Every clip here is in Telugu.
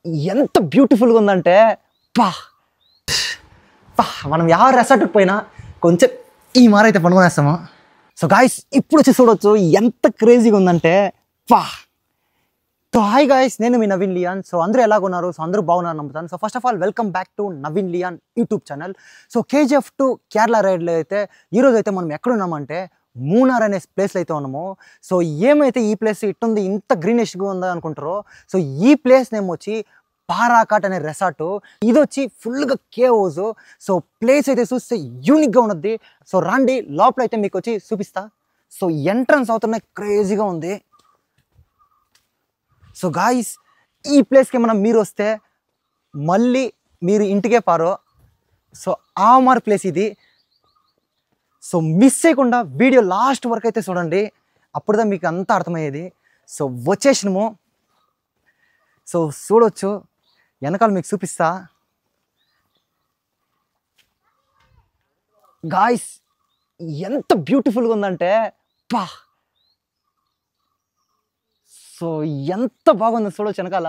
ఎంత బ్యూటిఫుల్గా ఉందంటే పా పా మనం ಯಾವ రెసార్ట్కి పోయినా కొంచెం ఈ మారైతే పనుకొనేస్తాము. సో గాయస్ ఇప్పుడు వచ్చి చూడొచ్చు ఎంత క్రేజీగా ఉందంటే పా. సో హాయ్ గాయస్, నేను మీ నవీన్ లియాన్. సో అందరూ ఎలాగున్నారు? సో అందరూ బాగున్నారు నమ్ముతాను. So first of all welcome back to Naveen Lian YouTube channel. So K G F to Kerala రైడ్లో అయితే ఈరోజు అయితే మనం ఎక్కడున్నామంటే మూనార్ అనే ప్లేస్లో అయితే ఉన్నాము. సో ఏమైతే ఈ ప్లేస్ ఇట్టుంది ఇంత గ్రీనిష్గా ఉందా అనుకుంటారో, సో ఈ ప్లేస్ నేమ్ వచ్చి పారాకాట్ అనే రెసార్ట్. ఇది వచ్చి ఫుల్గా కేవ్ హౌస్. సో ప్లేస్ అయితే చూస్తే యూనిక్గా ఉన్నది. సో రండి లోపల అయితే మీకు వచ్చి చూపిస్తా. సో ఎంట్రన్స్ అవుతున్నాయి, క్రేజీగా ఉంది. సో గాయస్ ఈ ప్లేస్కి ఏమన్నా మీరు వస్తే మళ్ళీ మీరు ఇంటికే పారో. సో ఆ మార్ ప్లేస్ ఇది. సో మిస్ చేయకుండా వీడియో లాస్ట్ వరకు అయితే చూడండి, అప్పుడుదా మీకు అంతా అర్థమయ్యేది. సో వచ్చేసినము. సో చూడొచ్చు, వెనకాల మీకు చూపిస్తా. గాయస్ ఎంత బ్యూటిఫుల్గా ఉందంటే పా. సో ఎంత బాగుంది చూడొచ్చు వెనకాల.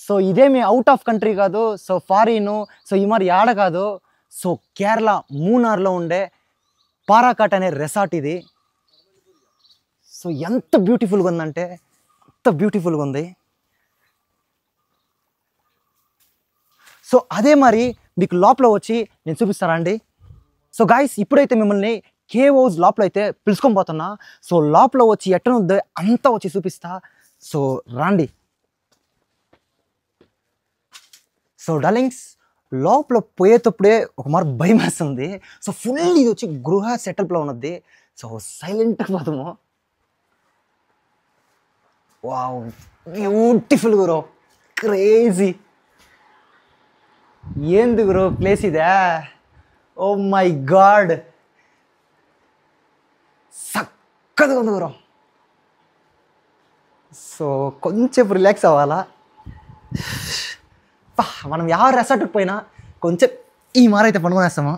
సో ఇదేమి అవుట్ ఆఫ్ కంట్రీ కాదు, సో ఫారిన్, సో ఈ మరి ఆడ కాదు. సో కేరళ మూనార్లో ఉండే పారాకాట్ అనే రెసార్ట్ ఇది. సో ఎంత బ్యూటిఫుల్గా ఉందంటే అంత బ్యూటిఫుల్గా ఉంది. సో అదే మరి మీకు లోపల వచ్చి నేను చూపిస్తారా అండి. సో గాయస్ ఇప్పుడైతే మిమ్మల్ని కేవ్ హౌస్ లోపల అయితే పిలుచుకొని పోతున్నా. సో లోపల వచ్చి ఎట్టనుందో అంతా వచ్చి చూపిస్తా. సో రండి. సో డార్లింగ్స్ లోపల పోయేటప్పుడే ఒక మారు భయం వేస్తుంది. సో ఫుల్ ఇది వచ్చి గృహ సెటప్లో ఉన్నది. సో సైలెంట్గా పోతాము. వావ్ బ్యూటిఫుల్ గురో, క్రేజీ. ఏంది గురో ప్లేస్ ఇదే, ఓ మై గాడ్, చక్కగా ఉంది గురో. సో కొంచెం రిలాక్స్ అవ్వాలా. మనం ಯಾವ రెసార్ట్కి పోయినా కొంచెం ఈ మారైతే పనుకొనేస్తాము.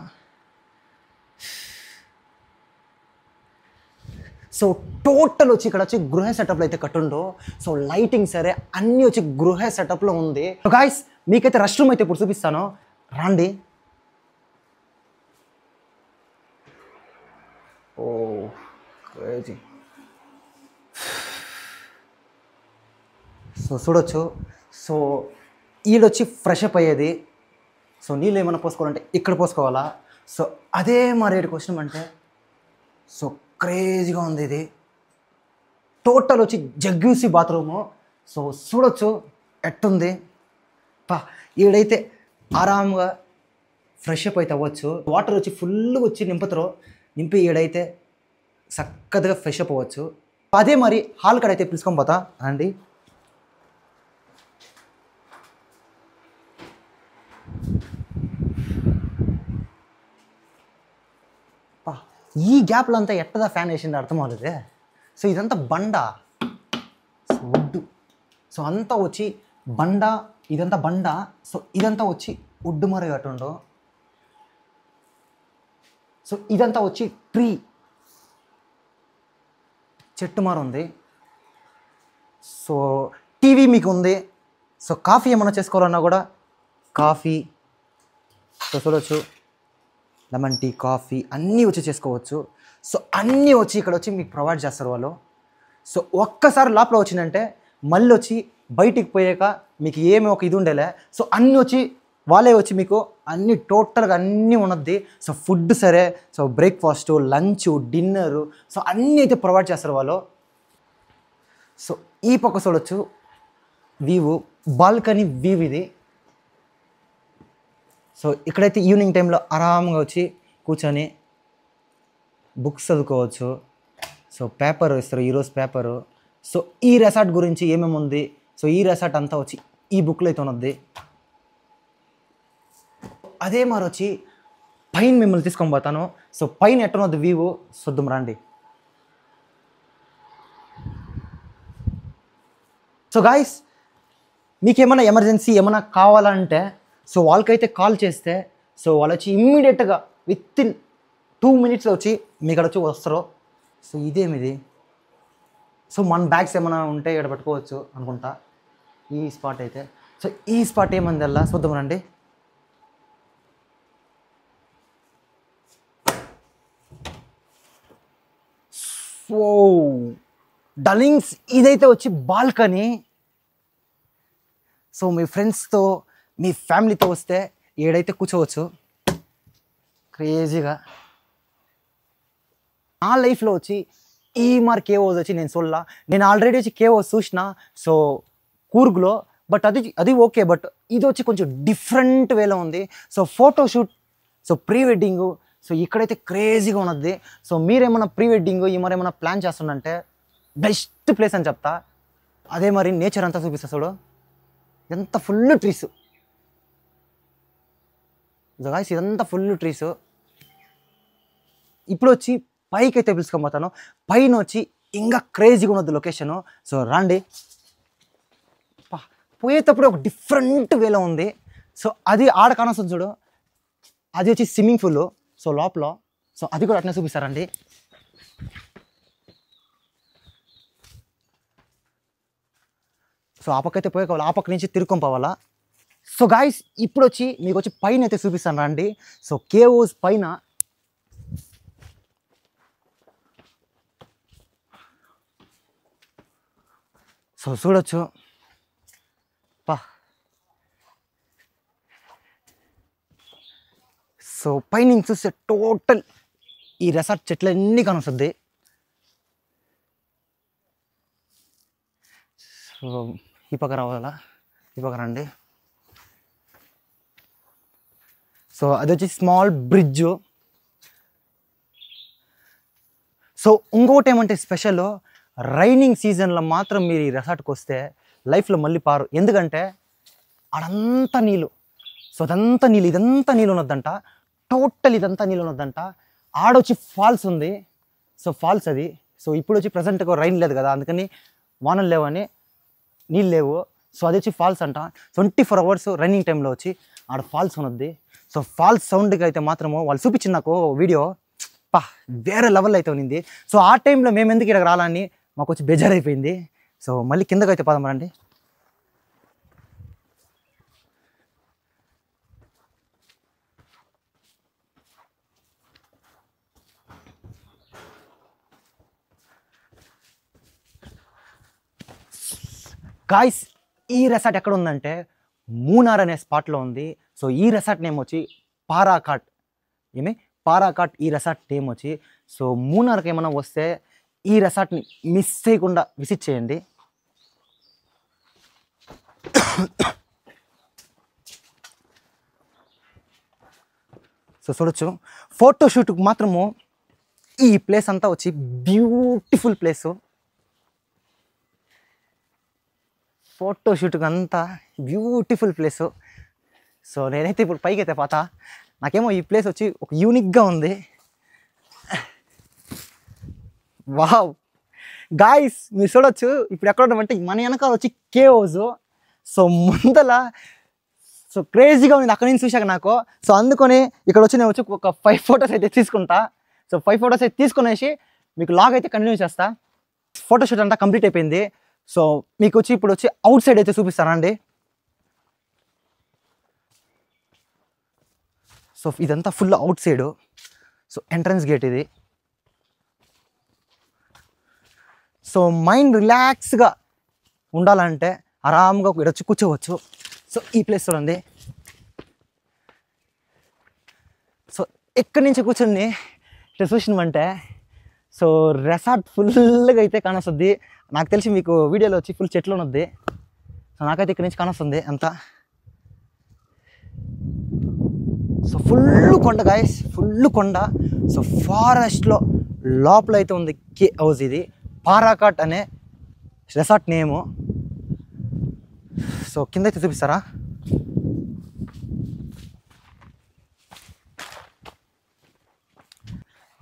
సో టోటల్ వచ్చి ఇక్కడ వచ్చి గృహ సెటప్లో అయితే కట్టుండో. సో లైటింగ్ సరే అన్నీ వచ్చి గృహ సెటప్లో ఉంది. సో గాయస్ మీకైతే రెస్ట్ రూమ్ అయితే ఇప్పుడు చూపిస్తాను, రండి. ఓ క్రేజీ. సో చూడొచ్చు. సో ఈడొచ్చి ఫ్రెష్ అప్ అయ్యేది. సో నీళ్ళు ఏమైనా పోసుకోవాలంటే ఇక్కడ పోసుకోవాలా. సో అదే మా రేటుకి వచ్చినామంటే సో క్రేజీగా ఉంది ఇది. టోటల్ వచ్చి జగ్యూసి బాత్రూము. సో చూడొచ్చు ఎట్టుంది పా. ఈడైతే ఆరాంగా ఫ్రెష్ అప్ అయితే అవ్వచ్చు. వాటర్ వచ్చి ఫుల్గా వచ్చి నింపుతారు, నింపి ఈడైతే చక్కగా ఫ్రెష్ అప్ అవ్వచ్చు. అదే మరి హాల్ కాడ అయితే పిలుచుకొని పోతా అండి. ఈ గ్యాప్లో అంతా ఎట్టదా ఫ్యాన్ వేసింది అర్థం అవ్వలేదే. సో ఇదంతా బండ, సో వుడ్డు. సో అంతా వచ్చి బండ, ఇదంతా బండ. సో ఇదంతా వచ్చి వుడ్డు మరి అటుండో. సో ఇదంతా వచ్చి ట్రీ, చెట్టు మారు ఉంది. సో టీవీ మీకు ఉంది. సో కాఫీ ఏమన్నా చేసుకోవాలన్నా కూడా కాఫీ. సో చూడవచ్చు లెమన్ టీ, కాఫీ అన్నీ వచ్చి చేసుకోవచ్చు. సో అన్నీ వచ్చి ఇక్కడ వచ్చి మీకు ప్రొవైడ్ చేస్తారు వాళ్ళు. సో ఒక్కసారి లోపల వచ్చిందంటే మళ్ళీ వచ్చి బయటికి పోయాక మీకు ఏమి ఒక ఇది ఉండేలే. సో అన్నీ వచ్చి వాళ్ళే వచ్చి మీకు అన్నీ టోటల్గా అన్నీ ఉన్నది. సో ఫుడ్ సరే, so breakfast, lunch, dinner, so అన్నీ అయితే ప్రొవైడ్ చేస్తారు వాళ్ళు. సో ఈ పక్క చూడొచ్చు వ్యూ, బాల్కనీ వ్యూ ఇది. సో ఇక్కడైతే ఈవినింగ్ టైంలో ఆరాంగా వచ్చి కూర్చొని బుక్స్ చదువుకోవచ్చు. సో పేపర్ ఇస్తారు, ఈరోజు పేపరు. సో ఈ రెసార్ట్ గురించి ఏమేమి ఉంది, సో ఈ రెసార్ట్ అంతా వచ్చి ఈ బుక్లో అయితే ఉన్నది. అదే మరి వచ్చి పైన మిమ్మల్ని తీసుకొని పోతాను. సో పైన ఎట్టనున్నది వ్యూ చూద్దాం రండి. సో గాయస్ మీకేమైనా ఎమర్జెన్సీ ఏమైనా కావాలంటే సో వాళ్ళకైతే కాల్ చేస్తే సో వాళ్ళు వచ్చి ఇమ్మీడియట్గా విత్ ఇన్ 2 minutesలో వచ్చి మీ ఇక్కడ వచ్చి వస్తారు. సో ఇదేమిది, సో మన బ్యాగ్స్ ఏమైనా ఉంటే ఇక్కడ పెట్టుకోవచ్చు అనుకుంటా. ఈ స్పాట్ అయితే. సో ఈ స్పాట్ ఏమంది అలా చూద్దాం రండి. సో డలింగ్స్ ఇదైతే వచ్చి బాల్కనీ. సో మీ ఫ్రెండ్స్తో మీ ఫ్యామిలీతో వస్తే ఏడైతే కూర్చోవచ్చు క్రేజీగా. నా లైఫ్లో వచ్చి ఈ మార్ కేవ్ హౌస్ వచ్చి నేను చూడలా. నేను ఆల్రెడీ వచ్చి కేవ్ హౌస్ చూసిన, సో కూర్గ్లో. బట్ అది ఓకే, బట్ ఇది వచ్చి కొంచెం డిఫరెంట్ వేలో ఉంది. So photoshoot, so pre wedding, so ఇక్కడైతే క్రేజీగా ఉన్నది. సో మీరేమన్నా ప్రీ వెడ్డింగ్ ఈ మరి ఏమన్నా ప్లాన్ చేస్తుందంటే బెస్ట్ ప్లేస్ అని చెప్తా. అదే మరి నేచర్ అంతా చూపిస్తా చూడు, ఎంత ఫుల్ ట్రీస్ గాయ్స్, ఇదంతా ఫుల్ ట్రీస్. ఇప్పుడు వచ్చి పైకి అయితే పిలుచుకోబోతాను. పైన వచ్చి ఇంకా క్రేజీగా ఉన్నది లొకేషను. సో రండి. పోయేటప్పుడు ఒక డిఫరెంట్ వేలో ఉంది. సో అది ఆడ కానొస్తుంది చూడు, అది వచ్చి స్విమ్మింగ్ పూల్. సో లోపల, సో అది కూడా అట్నే చూపిస్తారండి. సో ఆ పక్క అయితే పోయేకోవాలి, ఆ పక్క నుంచి తిరుక్కొని పోవాలా. సో గాయస్ ఇప్పుడు వచ్చి మీకు వచ్చి పైన అయితే చూపిస్తాను రండి. సో కేవ్ హౌస్ పైన సో చూడొచ్చు. సో పైన చూస్తే టోటల్ ఈ రెసార్ట్ చెట్లన్నీ కానొస్తుంది. సో ఈ పక్క రావాలా, ఈ పక్క రండి. సో అది వచ్చి స్మాల్ బ్రిడ్జ్. సో ఇంకోటి ఏమంటే స్పెషల్, రైనింగ్ సీజన్లో మాత్రం మీరు ఈ రెసార్ట్కి వస్తే లైఫ్లో మళ్ళీ పారు. ఎందుకంటే అడంతా నీళ్ళు. సో అదంతా నీళ్ళు, ఇదంతా నీళ్ళు ఉన్నదంట, టోటల్ ఇదంతా నీళ్ళు ఉన్నదంట. ఆడొచ్చి ఫాల్స్ ఉంది. సో ఫాల్స్ అది. సో ఇప్పుడు వచ్చి ప్రజెంట్గా రైన్ లేదు కదా, అందుకని వానలు లేవని నీళ్ళు లేవు. సో అది వచ్చి ఫాల్స్ అంట. 24 hours రన్నింగ్ టైంలో వచ్చి ఆడ ఫాల్స్ ఉన్నది. సో ఫాల్స్ సౌండ్కి అయితే మాత్రము వాళ్ళు చూపించింది నాకు వీడియో, వేరే లెవెల్ అయితే ఉన్నింది. సో ఆ టైంలో మేము ఎందుకు ఇక్కడ రాలని మాకు వచ్చి బేజారైపోయింది. సో మళ్ళీ కిందకి అయితే పదం రండి. గాయ్స్ ఈ రెసార్ట్ ఎక్కడ ఉందంటే మూనార్ అనే స్పాట్లో ఉంది. సో ఈ రెసార్ట్ నేమ్ వచ్చి పారాకాట్. పారాకాట్ ఈ రెసార్ట్ నేమ్ వచ్చి. సో మూనార్కి ఏమైనా వస్తే ఈ రెసార్ట్ని మిస్ చేయకుండా విజిట్ చేయండి. సో చూడొచ్చు, ఫోటోషూట్కి మాత్రము ఈ ప్లేస్ అంతా వచ్చి బ్యూటిఫుల్ ప్లేసు. ఫోటోషూట్కి అంతా బ్యూటిఫుల్ ప్లేసు. సో నేనైతే ఇప్పుడు పైకి అయితే పోతా. నాకేమో ఈ ప్లేస్ వచ్చి ఒక యూనిక్గా ఉంది. వావ్ గాయ్స్ మీరు చూడొచ్చు, ఇప్పుడు ఎక్కడ ఉన్నామంటే మన వెనకాల వచ్చి కేవ్ హౌస్. సో ముందల సో క్రేజీగా ఉంది అక్కడ నుంచి చూశాక నాకు. సో అందుకని ఇక్కడ వచ్చి నేను వచ్చి ఒక 5 photos అయితే తీసుకుంటా. సో 5 photos అయితే తీసుకునేసి మీకు లాగ్ అయితే కంటిన్యూ చేస్తా. ఫోటోషూట్ అంతా కంప్లీట్ అయిపోయింది. సో మీకు వచ్చి ఇప్పుడు వచ్చి అవుట్ సైడ్ అయితే చూపిస్తానండి. సో ఇదంతా full out side. So entrance gate ఇది. సో మైండ్ రిలాక్స్గా ఉండాలంటే ఆరామ్గా ఇక్కడ వచ్చి కూర్చోవచ్చు. సో ఈ ప్లేస్ చూడండి. సో ఎక్కడి నుంచి కూర్చొని ఇట్లా చూసినామంటే సో రెసార్ట్ ఫుల్గా అయితే కానొస్తుంది. నాకు తెలిసి మీకు వీడియోలో వచ్చి ఫుల్ చెట్లు ఉన్నది. సో నాకైతే ఇక్కడి నుంచి కానొస్తుంది అంతా. సో ఫుల్ కొండ గాయస్, ఫుల్ కొండ. సో ఫారెస్ట్లో లోపల అయితే ఉంది కే హౌస్. ఇది పారాకాట్ అనే రెసార్ట్ నేము. సో కింద అయితే చూపిస్తారా.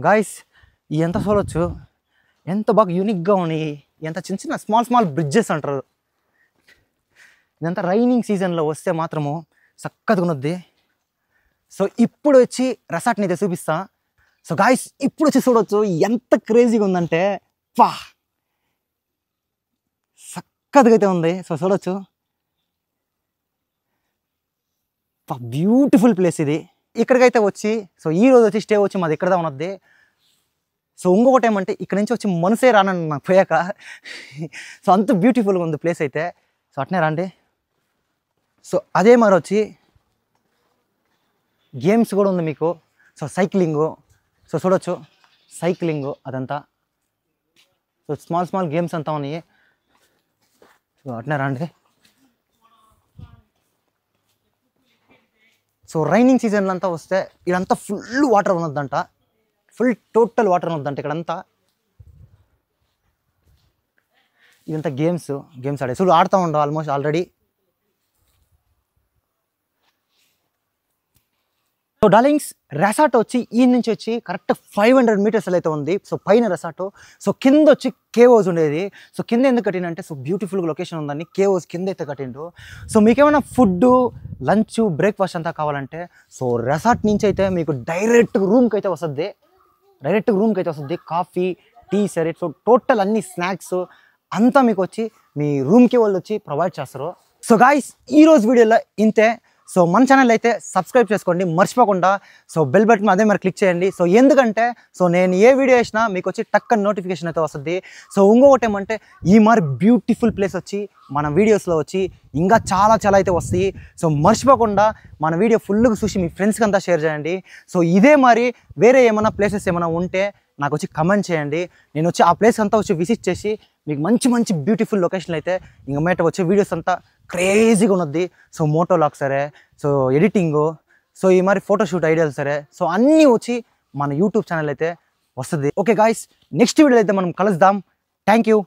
గాయస్ ఎంత చూడవచ్చు, ఎంత బాగా యూనిక్గా ఉన్నాయి. ఎంత చిన్న చిన్న స్మాల్ బ్రిడ్జెస్ అంటారు. ఇదంతా రైనింగ్ సీజన్లో వస్తే మాత్రము చక్కగా ఉన్నది. సో ఇప్పుడు వచ్చి రెసార్ట్ని అయితే చూపిస్తా. సో గాయస్ ఇప్పుడు వచ్చి చూడవచ్చు ఎంత క్రేజీగా ఉందంటే చక్కగా అయితే ఉంది. సో చూడవచ్చు బ్యూటిఫుల్ ప్లేస్ ఇది. ఇక్కడికైతే వచ్చి సో ఈ రోజు వచ్చి స్టే వచ్చి మాది ఇక్కడదా ఉన్నది. సో ఇంకొకటి ఏమంటే ఇక్కడ నుంచి వచ్చి మనసే రానండి నాకు పోయాక. సో అంత బ్యూటిఫుల్గా ఉంది ప్లేస్ అయితే. సో అట్నే రండి. సో అదే మరి వచ్చి గేమ్స్ కూడా ఉంది మీకు. సో సైక్లింగు, సో చూడొచ్చు సైక్లింగు అదంతా. సో స్మాల్ గేమ్స్ అంతా ఉన్నాయి. సో అట్నే రండి. సో రైనింగ్ సీజన్లో అంతా వస్తే ఇదంతా ఫుల్ వాటర్ ఉన్నదంట, ఫుల్ టోటల్ వాటర్ ఉన్నదంట ఇక్కడంతా. ఇదంతా గేమ్స్ ఆడే సో ఆడుతూ ఉండవు almost already. So darlings resort వచ్చి ఈ నుంచి వచ్చి కరెక్ట్ 500 మీటర్స్ అయితే ఉంది. సో పైన రెసార్ట్, సో కింద వచ్చి కేవ్ హౌస్ ఉండేది. సో కింద ఎందుకు కట్టిండంటే సో బ్యూటిఫుల్గా లొకేషన్ ఉందని కేవ్ హౌస్ కింద అయితే కట్టిండు. సో మీకు ఏమైనా ఫుడ్, లంచ్, బ్రేక్ఫాస్ట్ అంతా కావాలంటే సో రెసార్ట్ నుంచి అయితే మీకు డైరెక్ట్ రూమ్కి అయితే వస్తుంది. కాఫీ, టీ, సరే సో టోటల్ అన్ని స్నాక్స్ అంతా మీకు వచ్చి మీ రూమ్కి వాళ్ళు వచ్చి ప్రొవైడ్ చేస్తారు. సో గాయ్స్ ఈరోజు వీడియోలో ఇంతే. సో మన ఛానల్ అయితే సబ్స్క్రైబ్ చేసుకోండి మర్చిపోకుండా. సో బెల్ బటన్ అదే మరి క్లిక్ చేయండి. సో ఎందుకంటే సో నేను ఏ వీడియో వేసినా మీకు వచ్చి టక్కన నోటిఫికేషన్ అయితే వస్తుంది. సో ఇంకొకటి ఏమంటే ఈ మరి బ్యూటిఫుల్ ప్లేస్ వచ్చి మన వీడియోస్లో వచ్చి ఇంకా చాలా అయితే వస్తాయి. సో మర్చిపోకుండా మన వీడియో ఫుల్గా చూసి మీ ఫ్రెండ్స్కి అంతా షేర్ చేయండి. సో ఇదే మరి వేరే ఏమైనా ప్లేసెస్ ఏమైనా ఉంటే నాకు వచ్చి కమెంట్ చేయండి. నేను వచ్చి ఆ ప్లేస్ అంతా వచ్చి విజిట్ చేసి మీకు మంచి బ్యూటిఫుల్ లొకేషన్లు అయితే ఇంకా మేట వచ్చే వీడియోస్ అంతా క్రేజీగా ఉన్నది. సో మోటోలాగ్ సరే, సో ఎడిటింగు, సో ఈ మరి ఫోటోషూట్ ఐడియాలు సరే, సో అన్నీ వచ్చి మన యూట్యూబ్ ఛానల్ అయితే వస్తుంది. ఓకే గాయ్స్, నెక్స్ట్ వీడియోలో అయితే మనం కలుద్దాం. Thank you.